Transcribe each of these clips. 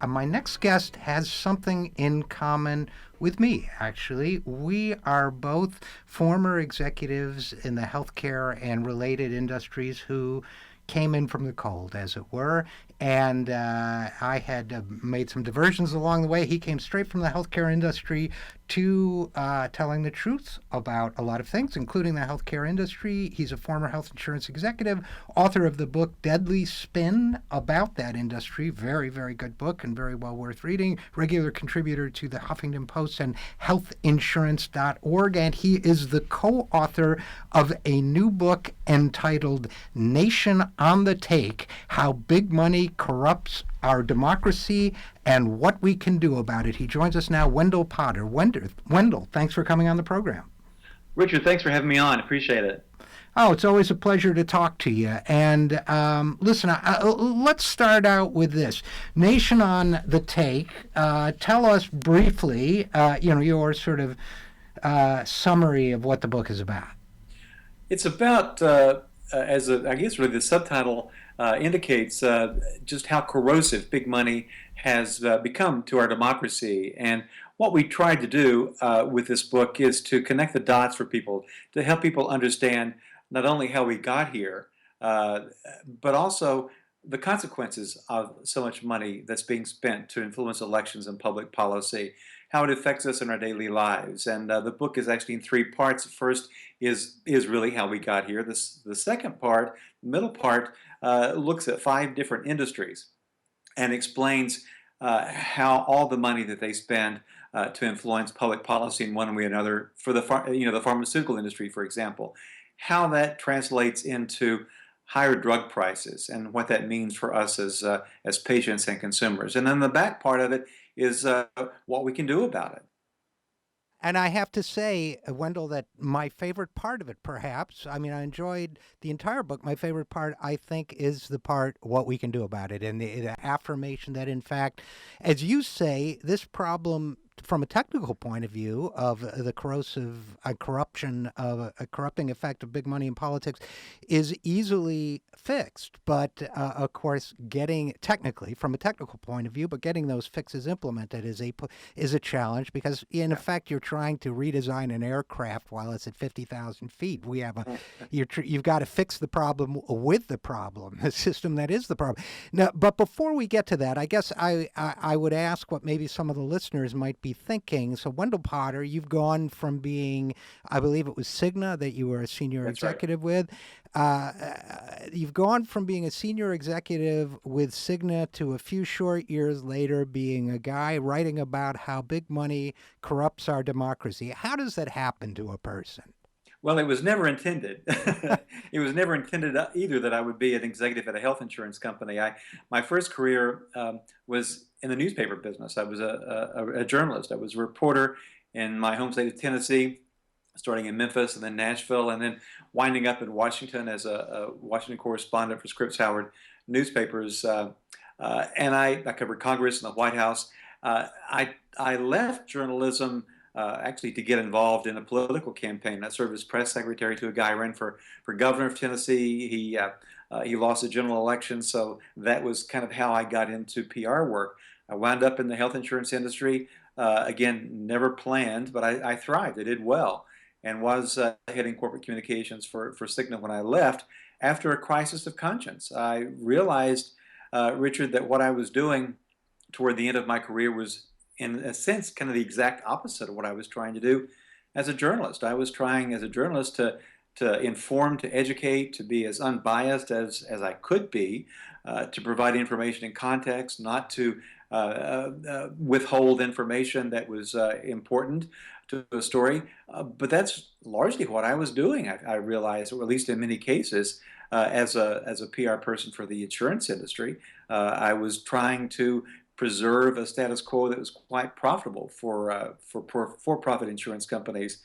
My next guest has something in common with me, actually. We are both former executives in the healthcare and related industries who came in from the cold, as it were. And I had made some diversions along the way. He came straight from the healthcare industry to telling the truth about a lot of things, including the healthcare industry. He's a former health insurance executive, author of the book Deadly Spin about that industry. Very, very good book and very well worth reading. Regular contributor to the Huffington Post and healthinsurance.org. And he is the co author of a new book entitled Nation on the Take: How Big Money Corrupts Our Democracy and What We Can Do About It. He joins us now, Wendell Potter. Wendell, thanks for coming on the program. Richard, thanks for having me on. Appreciate it. Oh, it's always a pleasure to talk to you. And listen, let's start out with this. Nation on the Take. Tell us briefly, your sort of summary of what the book is about. It's about, I guess really the subtitle indicates just how corrosive big money has become to our democracy. And what we tried to do with this book is to connect the dots for people, to help people understand not only how we got here, uh, but also the consequences of so much money that's being spent to influence elections and public policy, how it affects us in our daily lives. And the book is actually in three parts. The first is really how we got here. The second part, the middle part, looks at five different industries and explains how all the money that they spend to influence public policy in one way or another for the pharmaceutical industry, for example, how that translates into higher drug prices and what that means for us as patients and consumers. And then the back part of it is what we can do about it. And I have to say, Wendell, that my favorite part of it, perhaps, I mean, I enjoyed the entire book. My favorite part, I think, is the part, what we can do about it, and the affirmation that, in fact, as you say, this problem, from a technical point of view, of the corrosive corruption of a corrupting effect of big money in politics is easily fixed. But of course, getting technically, from a technical point of view, but getting those fixes implemented is a challenge because, in effect, you're trying to redesign an aircraft while it's at 50,000 feet. You've got to fix the problem with the problem, the system that is the problem. Now, but before we get to that, I guess I would ask what maybe some of the listeners might be thinking. So, Wendell Potter, you've gone from being, I believe it was Cigna that you were a senior That's right. executive with. Uh, you've gone from being a senior executive with Cigna to a few short years later being a guy writing about how big money corrupts our democracy. How does that happen to a person? Well, it was never intended. It was never intended either that I would be an executive at a health insurance company. My first career was in the newspaper business. I was a journalist. I was a reporter in my home state of Tennessee, starting in Memphis and then Nashville, and then winding up in Washington as a Washington correspondent for Scripps Howard newspapers. And I covered Congress and the White House. I left journalism actually to get involved in a political campaign. I served as press secretary to a guy who ran for governor of Tennessee. He lost the general election, so that was kind of how I got into PR work. I wound up in the health insurance industry. Again, never planned, but I thrived. I did well and was heading corporate communications for Cigna when I left after a crisis of conscience. I realized, Richard, that what I was doing toward the end of my career was, in a sense, kind of the exact opposite of what I was trying to do as a journalist. I was trying as a journalist to inform, to educate, to be as unbiased as I could be, to provide information in context, not to withhold information that was important to a story. But that's largely what I was doing. I realized, or at least in many cases, as a PR person for the insurance industry, I was trying to preserve a status quo that was quite profitable for-profit insurance companies.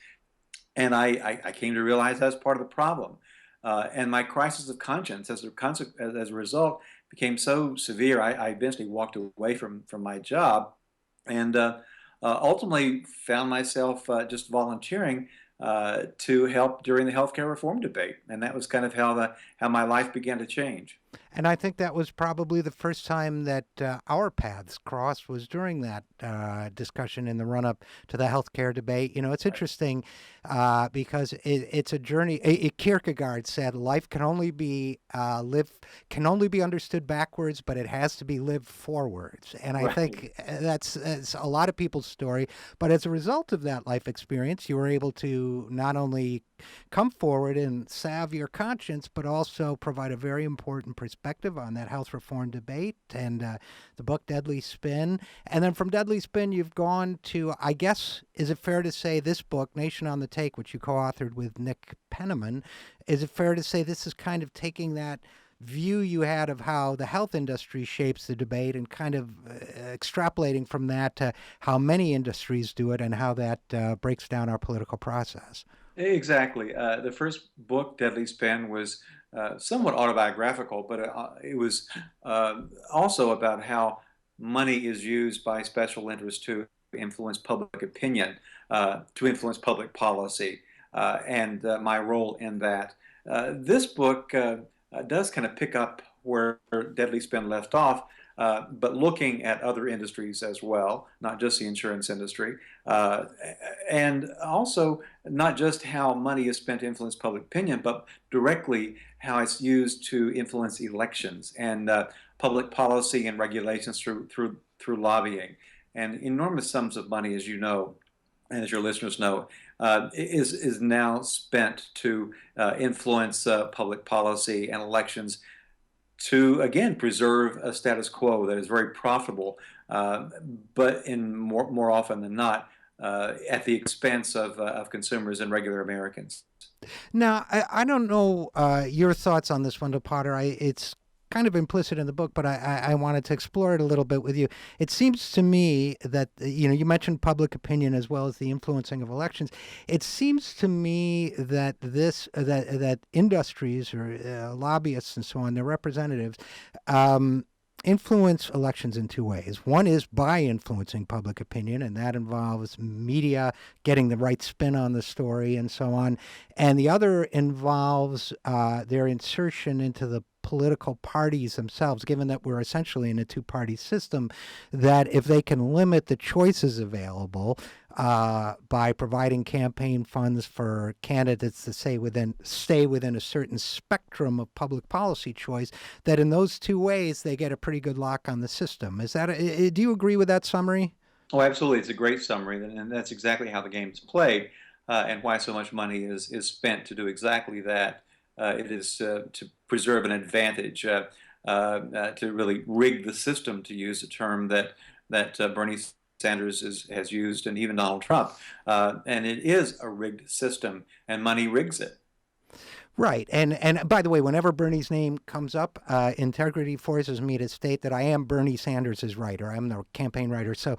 And I came to realize that's part of the problem. And my crisis of conscience, as a result, became so severe, I eventually walked away from my job and ultimately found myself just volunteering to help during the healthcare reform debate. And that was kind of how my life began to change. And I think that was probably the first time that our paths crossed was during that discussion in the run up to the healthcare debate. It's Right. interesting because it's a journey. Kierkegaard said life can only be understood backwards, but it has to be lived forwards. And I Right. think that's a lot of people's story. But as a result of that life experience, you were able to not only come forward and salve your conscience, but also provide a very important perspective on that health reform debate and the book Deadly Spin. And then from Deadly Spin, you've gone to, I guess, is it fair to say this book, Nation on the Take, which you co authored with Nick Penniman, is it fair to say this is kind of taking that view you had of how the health industry shapes the debate and kind of extrapolating from that to how many industries do it and how that breaks down our political process? Exactly. The first book, Deadly Spin, was somewhat autobiographical, but it was also about how money is used by special interests to influence public opinion, to influence public policy, and my role in that. This book does kind of pick up where Deadly Spin left off, but looking at other industries as well, not just the insurance industry, uh, and also not just how money is spent to influence public opinion, but directly how it's used to influence elections and public policy and regulations through lobbying. And enormous sums of money, as you know, and as your listeners know, is now spent to influence public policy and elections to again preserve a status quo that is very profitable, uh, but in more often than not at the expense of consumers and regular Americans. Now, I don't know your thoughts on this, Wendell Potter. It's kind of implicit in the book, but I wanted to explore it a little bit with you. It seems to me that, you mentioned public opinion as well as the influencing of elections. It seems to me that that industries or lobbyists and so on, their representatives, um, influence elections in two ways. One is by influencing public opinion, and that involves media getting the right spin on the story and so on. And the other involves their insertion into the political parties themselves, given that we're essentially in a two party system, that if they can limit the choices available by providing campaign funds for candidates to stay within a certain spectrum of public policy choice, that in those two ways they get a pretty good lock on the system. Do you agree with that summary? Oh, absolutely. It's a great summary, and that's exactly how the game is played, and why so much money is spent to do exactly that. It is to preserve an advantage, to really rig the system, to use a term that Bernie Sanders has used, and even Donald Trump. And it is a rigged system, and money rigs it. Right, and by the way, whenever Bernie's name comes up, integrity forces me to state that I am Bernie Sanders' writer. I'm the campaign writer, so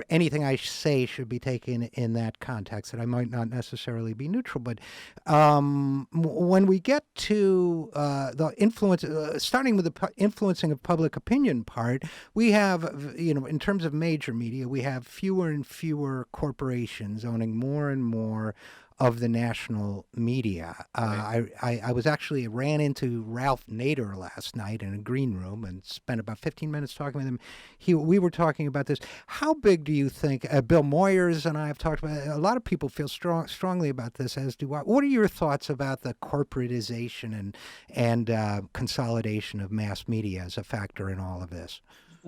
anything I say should be taken in that context. That I might not necessarily be neutral, but when we get to the influence, starting with the influencing of public opinion part, we have, in terms of major media, we have fewer and fewer corporations owning more and more of the national media. Right. I was actually ran into Ralph Nader last night in a green room and spent about 15 minutes talking with him. We were talking about this. How big do you think? Bill Moyers and I have talked about it. A lot of people feel strongly about this, as do I. What are your thoughts about the corporatization and consolidation of mass media as a factor in all of this?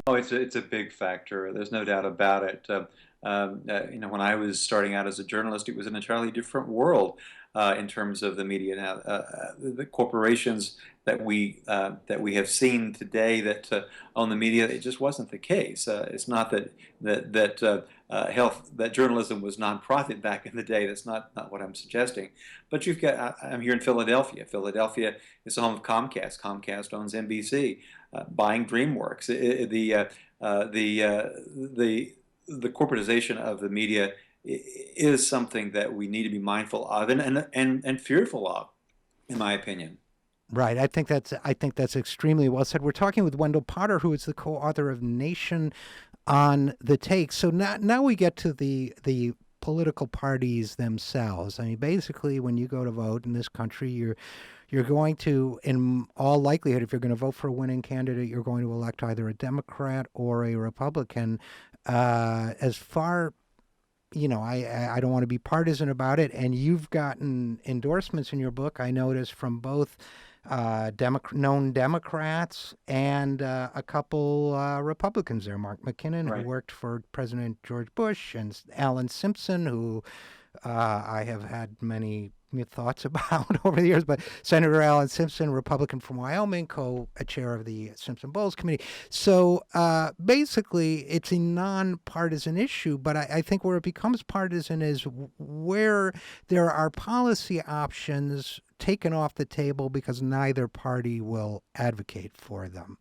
Oh, it's a big factor. There's no doubt about it. When I was starting out as a journalist, it was an entirely different world in terms of the media. Now, the corporations that we have seen today that own the media, it just wasn't the case. It's not that journalism was nonprofit back in the day. That's not what I'm suggesting. But I'm here in Philadelphia. Philadelphia is the home of Comcast. Comcast owns NBC, buying DreamWorks. The corporatization of the media is something that we need to be mindful of and fearful of, in my opinion. Right. I think that's extremely well said. We're talking with Wendell Potter, who is the co-author of Nation on the Take. So now we get to the political parties themselves. I mean, basically, when you go to vote in this country, you're going to, in all likelihood, if you're going to vote for a winning candidate, you're going to elect either a Democrat or a Republican. As far I don't want to be partisan about it, and you've gotten endorsements in your book, I noticed, from both known Democrats and a couple Republicans there. Mark McKinnon, who Right. worked for President George Bush, and Alan Simpson, who I have had many thoughts about over the years, but Senator Alan Simpson, Republican from Wyoming, co-chair of the Simpson Bowles Committee. So basically, it's a nonpartisan issue, but I think where it becomes partisan is where there are policy options taken off the table because neither party will advocate for them.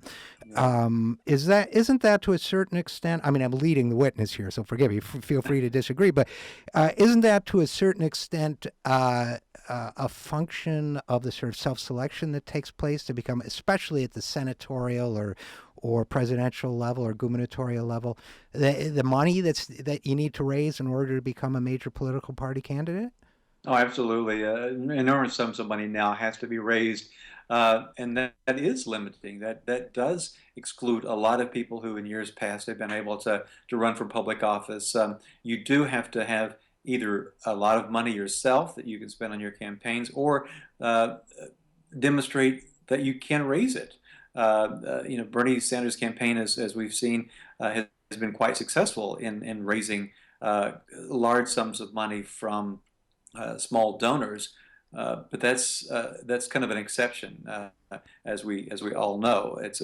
Yeah. Isn't that to a certain extent? I mean, I'm leading the witness here, so forgive me. Feel free to disagree, but isn't that to a certain extent a function of the sort of self-selection that takes place to become, especially at the senatorial or presidential level or gubernatorial level, the money that you need to raise in order to become a major political party candidate? Oh, absolutely. Enormous sums of money now has to be raised, and that is limiting. That does exclude a lot of people who, in years past, have been able to run for public office. You do have to have either a lot of money yourself that you can spend on your campaigns, or uh, demonstrate that you can raise it. Bernie Sanders' campaign, as we've seen, has been quite successful in raising large sums of money from small donors, but that's kind of an exception, as we all know. It's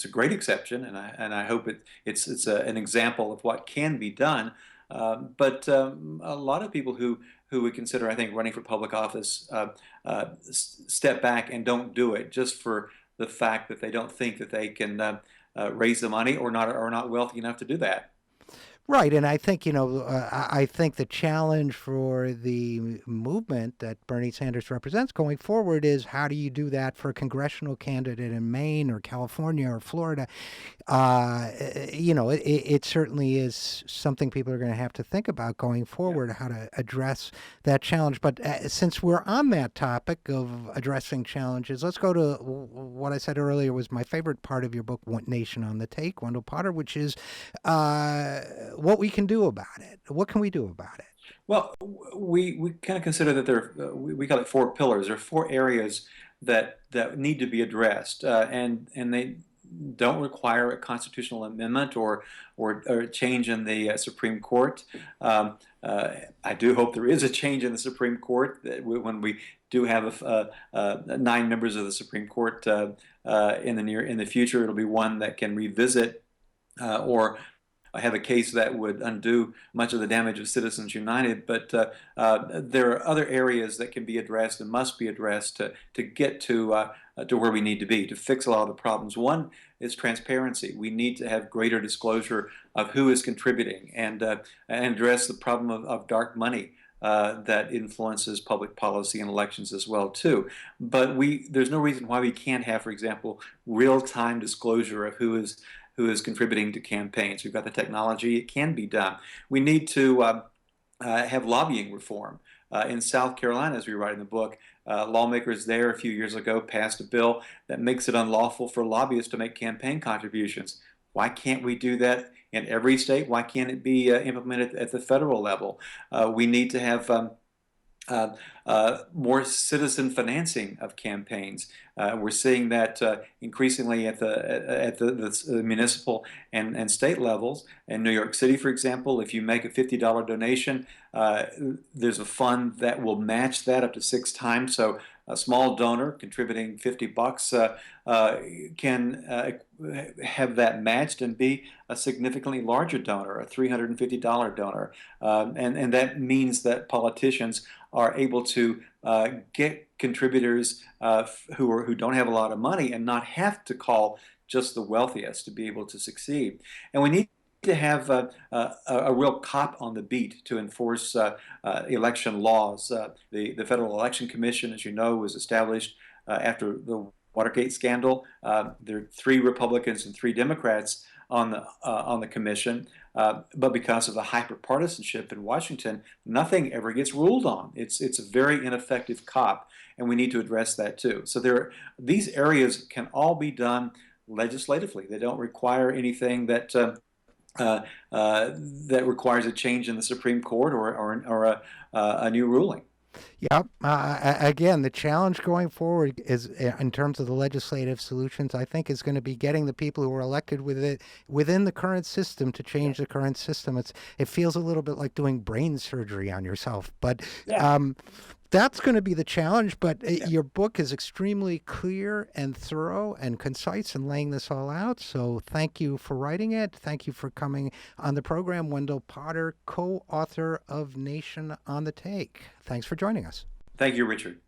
a great exception, and I hope an example of what can be done. But a lot of people who would consider, I think, running for public office step back and don't do it just for the fact that they don't think that they can raise the money, or not wealthy enough to do that. Right, and I think I think the challenge for the movement that Bernie Sanders represents going forward is how do you do that for a congressional candidate in Maine or California or Florida? It certainly is something people are going to have to think about going Yeah. forward, how to address that challenge. But since we're on that topic of addressing challenges, let's go to what I said earlier was my favorite part of your book, Nation on the Take, Wendell Potter, which is what we can do about it. What can we do about it? Well, we kind of consider that we call it four pillars. There are four areas that need to be addressed, and they don't require a constitutional amendment or a change in the Supreme Court. I do hope there is a change in the Supreme Court when we do have nine members of the Supreme Court in the future. It'll be one that can revisit or have a case that would undo much of the damage of Citizens United. But there are other areas that can be addressed and must be addressed to get to where we need to be, to fix a lot of the problems. One is transparency. We need to have greater disclosure of who is contributing and address the problem of dark money. That influences public policy and elections as well too. But there's no reason why we can't have, for example, real-time disclosure of who is contributing to campaigns. We've got the technology; it can be done. We need to have lobbying reform. In South Carolina, as we write in the book, lawmakers there a few years ago passed a bill that makes it unlawful for lobbyists to make campaign contributions. Why can't we do that in every state? Why can't it be implemented at the federal level? We need to have more citizen financing of campaigns. We're seeing that increasingly at the municipal and state levels. In New York City, for example, if you make a $50 donation, there's a fund that will match that up to 6 times. So a small donor contributing $50 can have that matched and be a significantly larger donor, a $350 donor. And that means that politicians are able to get contributors who don't have a lot of money and not have to call just the wealthiest to be able to succeed. And we need to have a real cop on the beat to enforce election laws. The Federal Election Commission, as you know, was established after the Watergate scandal. There are 3 Republicans and 3 Democrats on the commission, but because of the hyper-partisanship in Washington, nothing ever gets ruled on. It's a very ineffective COP, and we need to address that too. So these areas can all be done legislatively. They don't require anything that requires a change in the Supreme Court or a new ruling. Yep. Again, the challenge going forward is, in terms of the legislative solutions, I think is going to be getting the people who are elected with it within the current system to change the current system. It feels a little bit like doing brain surgery on yourself, but Yeah. that's going to be the challenge. But Yeah. your book is extremely clear and thorough and concise in laying this all out. So thank you for writing it. Thank you for coming on the program, Wendell Potter, co-author of Nation on the Take. Thanks for joining us. Thank you, Richard.